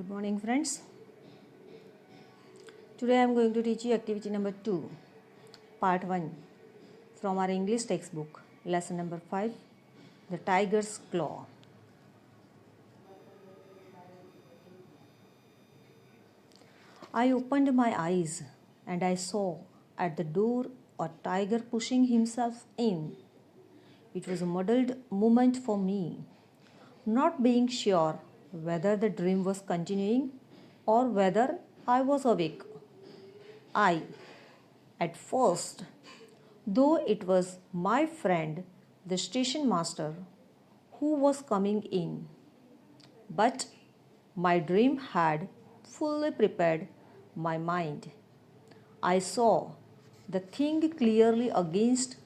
Good morning, friends. Today I am going to teach you activity number 2, part 1 from our English textbook, lesson number 5, The Tiger's Claw. I opened my eyes and I saw at the door a tiger pushing himself in. It was a muddled moment for me, not being sure whether the dream was continuing or whether I was awake. I, at first, though it was my friend, the station master, who was coming in. But my dream had fully prepared my mind. I saw the thing clearly against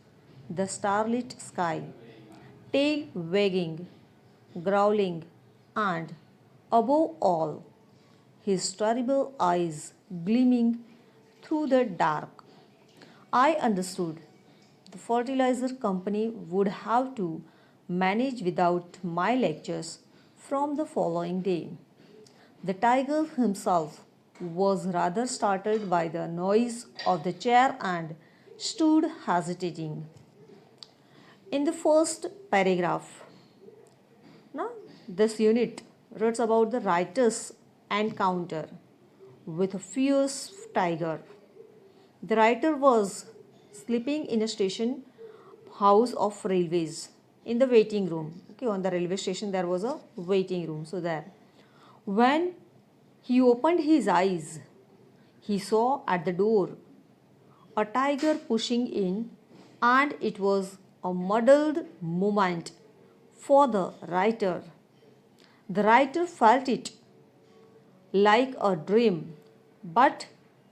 the starlit sky, tail wagging, growling, and above all, his terrible eyes gleaming through the dark. I understood the fertilizer company would have to manage without my lectures from the following day. The tiger himself was rather startled by the noise of the chair and stood hesitating. In the first paragraph, now, this unit writes about the writer's encounter with a fierce tiger. The writer was sleeping in a station house of railways in the waiting room. Okay, on the railway station there was a waiting room. So there, when he opened his eyes, he saw at the door a tiger pushing in, and it was a muddled moment for the writer. The writer felt it like a dream, but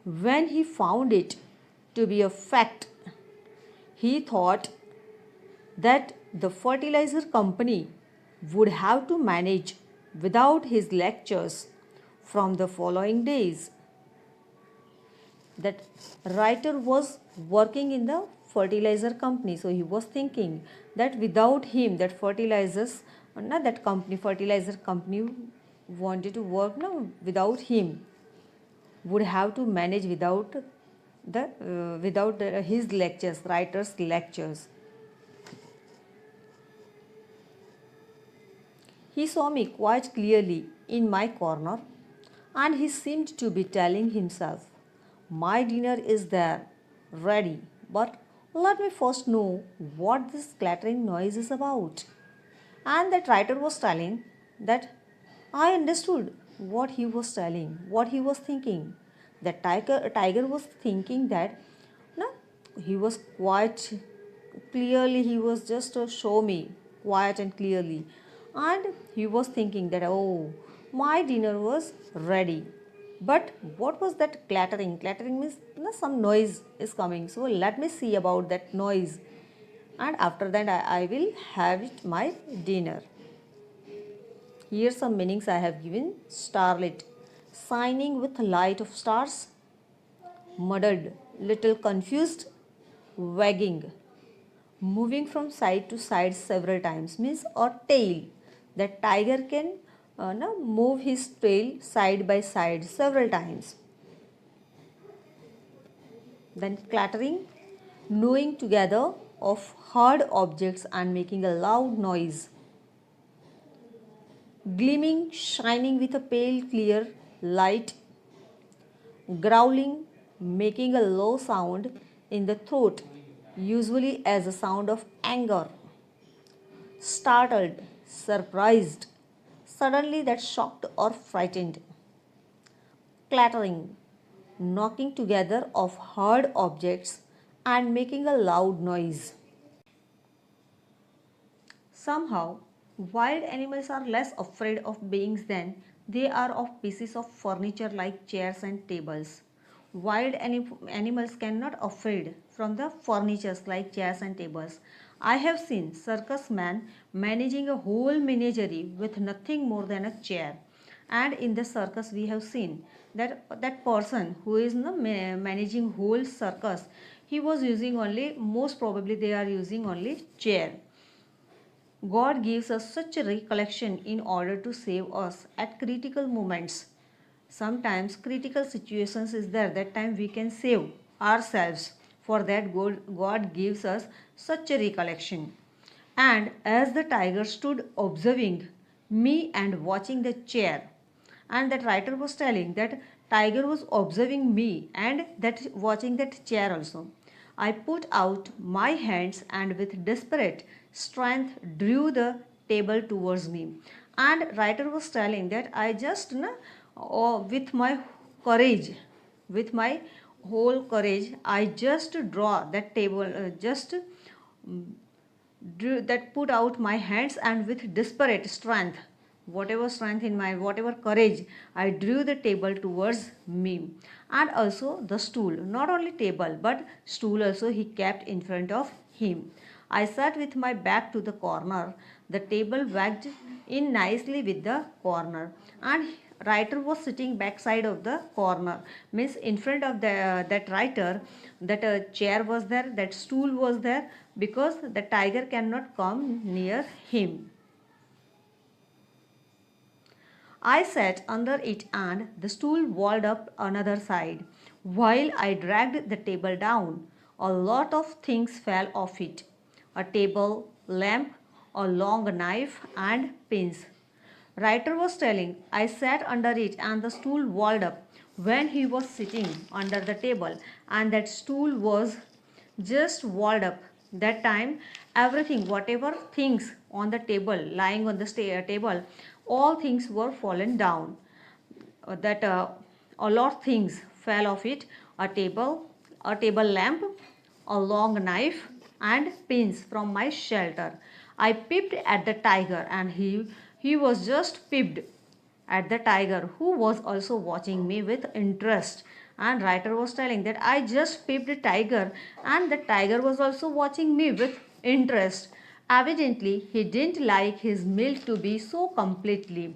when he found it to be a fact, he thought that the fertilizer company would have to manage without his lectures from the following days. That writer was working in the fertilizer company, so he was thinking that without him, that fertilizer company wanted to work now without him, would have to manage without his lectures, writer's lectures. He saw me quite clearly in my corner, and he seemed to be telling himself, "My dinner is there, ready, but let me first know what this clattering noise is about." And that writer was telling that I understood what he was telling, what he was thinking. The tiger was thinking that no, he was quite clearly, he was just to show me quiet and clearly. And he was thinking that, oh, my dinner was ready. But what was that clattering? Clattering means some noise is coming. So let me see about that noise. And after that, I will have it my dinner. Here some meanings I have given. Starlit, shining with light of stars. Muddled, little confused. Wagging, moving from side to side several times, means a tail. That tiger can move his tail side by side several times. Then clattering, gnawing together of hard objects and making a loud noise. Gleaming, shining with a pale clear light. Growling, making a low sound in the throat, usually as a sound of anger. Startled, surprised, suddenly that shocked or frightened. Clattering, knocking together of hard objects and making a loud noise. Somehow, wild animals are less afraid of beings than they are of pieces of furniture like chairs and tables. Wild animals cannot afraid from the furnitures like chairs and tables. I have seen circus man managing a whole menagerie with nothing more than a chair. And in the circus we have seen that person who is managing whole circus, he was using only, most probably they are using only chair. God gives us such a recollection in order to save us at critical moments. sometimes critical situations is there, that time we can save ourselves. For that God gives us such a recollection. And as the tiger stood observing me and watching the chair, and that writer was telling that tiger was observing me and that watching that chair also. I put out my hands and with desperate strength drew the table towards me. And writer was telling that I just with my courage, with my whole courage, I just draw that table, just that put out my hands and with desperate strength, whatever strength in my, whatever courage, I drew the table towards me. And also the stool, not only table but stool also he kept in front of him. I sat with my back to the corner. The table wagged in nicely with the corner, and writer was sitting backside of the corner, means in front of the that writer, that chair was there, that stool was there, because the tiger cannot come near him. I sat under it and the stool walled up another side. While I dragged the table down, a lot of things fell off it: a table, lamp, a long knife, and pins. Writer was telling, I sat under it and the stool walled up when he was sitting under the table, and that stool was just walled up. That time, everything, whatever things on the table, lying on the table, all things were fallen down. That a lot things fell off it: a table lamp, a long knife, and pins from my shelter. I peeped at the tiger, and he was just peeped at the tiger, who was also watching me with interest. And writer was telling that I just peeped the tiger, and the tiger was also watching me with interest. Evidently, he didn't like his meal to be so completely.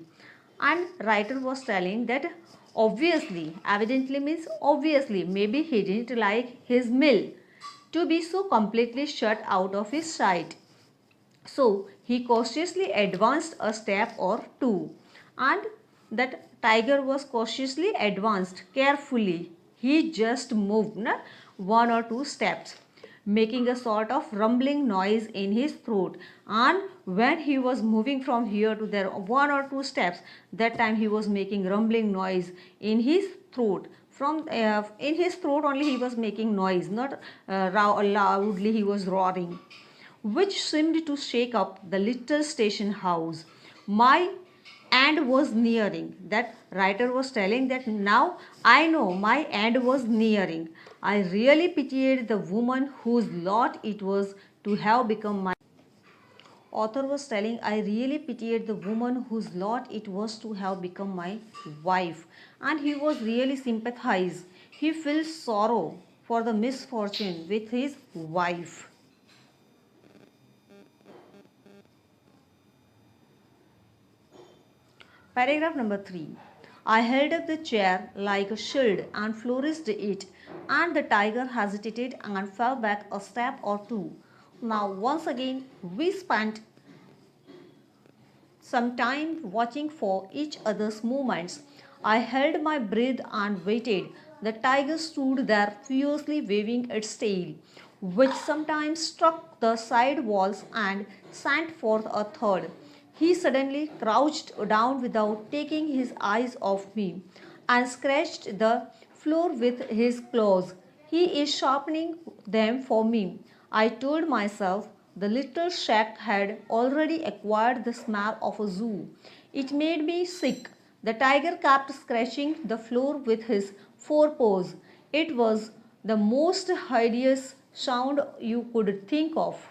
And writer was telling that obviously, evidently means obviously, maybe he didn't like his meal to be so completely shut out of his sight. So he cautiously advanced a step or two, and that tiger was cautiously advanced carefully. He just moved one or two steps, making a sort of rumbling noise in his throat. And when he was moving from here to there, one or two steps, that time he was making rumbling noise in his throat. From in his throat only he was making noise, not loudly he was roaring, which seemed to shake up the little station house. My end was nearing. That writer was telling that now I know my end was nearing. I really pitied the woman whose lot it was to have become my author was telling, I really pitied the woman whose lot it was to have become my wife. And he was really sympathized. He feels sorrow for the misfortune with his wife. Paragraph number 3. I held up the chair like a shield and flourished it, and the tiger hesitated and fell back a step or two. Now, once again, we spent some time watching for each other's movements. I held my breath and waited. The tiger stood there fiercely waving its tail, which sometimes struck the side walls and sent forth a thud. He suddenly crouched down without taking his eyes off me and scratched the floor with his claws. He is sharpening them for me. I told myself the little shack had already acquired the smell of a zoo. It made me sick. The tiger kept scratching the floor with his forepaws. It was the most hideous sound you could think of.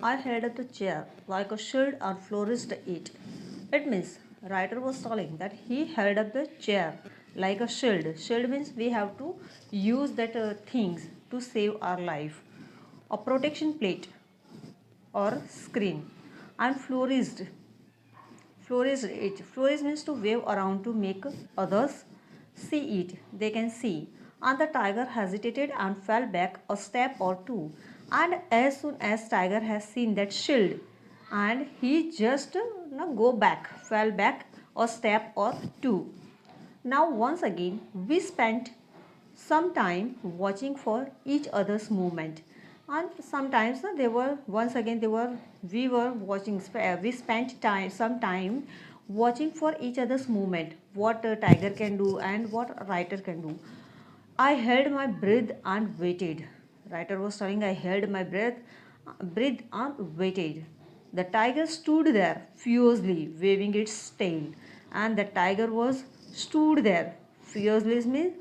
I held up the chair like a shield and flourished it. It means writer was telling that he held up the chair like a shield. Shield means we have to use that things to save our life. A protection plate or screen, and flourished. Flourished it. Flourished means to wave around to make others see it. They can see. And the tiger hesitated and fell back a step or two. And as soon as tiger has seen that shield, and he just go back, fell back a step or two. Now once again we spent some time watching for each other's movement, and sometimes they were once again they were we were watching, we spent time some time watching for each other's movement, what a tiger can do and what a writer can do. I held my breath and waited. Writer was telling, I held my breath and waited. The tiger stood there fiercely waving its tail, and the tiger was stood there fiercely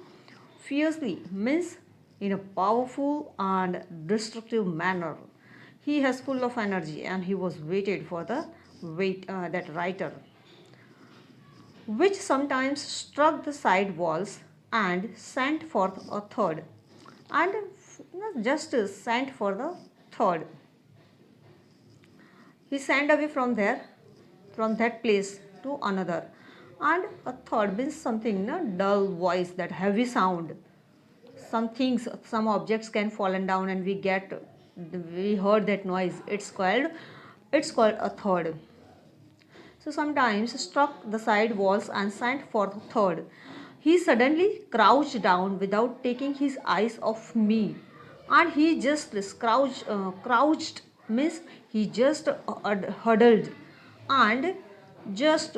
means in a powerful and destructive manner. He has full of energy, and he was waited for the wait that writer, which sometimes struck the side walls and sent forth a third, and just sent for the third. He sent away from there, from that place to another, and a third means something, dull voice, that heavy sound. Some things, some objects can fallen down, and we heard that noise. It's called a third. So sometimes struck the side walls and sent for the third. He suddenly crouched down without taking his eyes off me, and he just crouched means he just huddled and just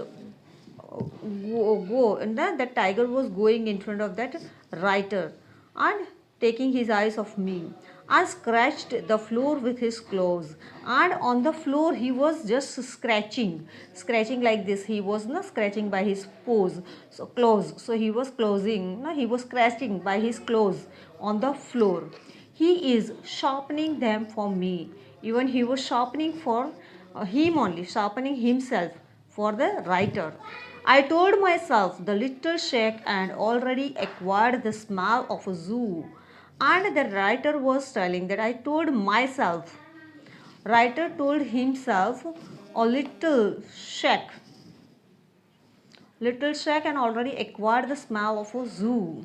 go and then the tiger was going in front of that writer and taking his eyes off me, and scratched the floor with his claws, and on the floor he was just scratching like this. He was not scratching by his claws, so he was closing no, he was scratching by his claws on the floor. He is sharpening them for me. Even he was sharpening for him only, sharpening himself for the writer. I told myself the little shake and already acquired the smell of a zoo. And the writer was telling that I told myself, writer told himself a little shack and already acquired the smell of a zoo.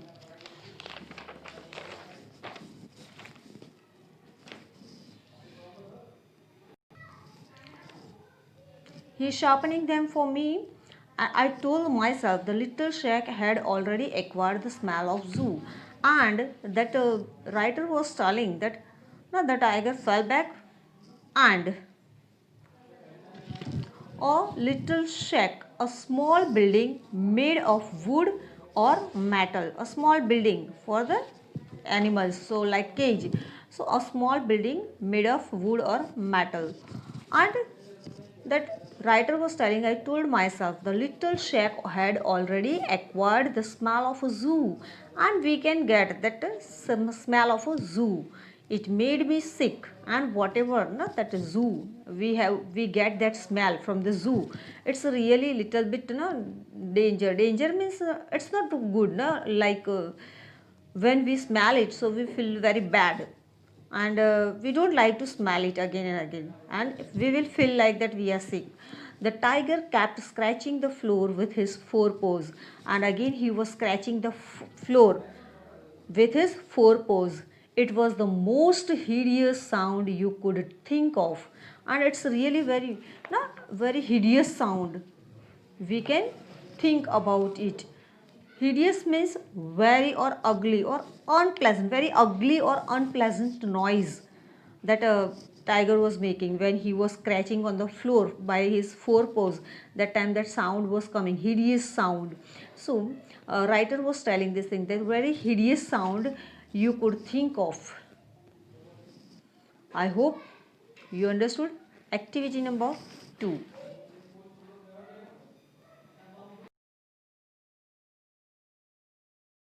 He is sharpening them for me. I told myself the little shack had already acquired the smell of zoo, and that writer was telling that the tiger fell back, and a little shack, a small building made of wood or metal, a small building for the animals, so like cage. So a small building made of wood or metal, and that writer was telling, I told myself the little shack had already acquired the smell of a zoo, and we can get that smell of a zoo. It made me sick, and whatever that zoo we get that smell from the zoo. It's really little bit danger means it's not good like when we smell it, so we feel very bad, and we don't like to smell it again and again, and we will feel like that we are sick. The tiger kept scratching the floor with his forepaws, and again he was scratching the floor with his forepaws. It was the most hideous sound you could think of, and it's really very not very hideous sound. We can think about it. Hideous means very or ugly or unpleasant, very ugly or unpleasant noise that a tiger was making when he was scratching on the floor by his forepaws. That time that sound was coming, hideous sound. So, writer was telling this thing, that very hideous sound you could think of. I hope you understood. Activity number 2.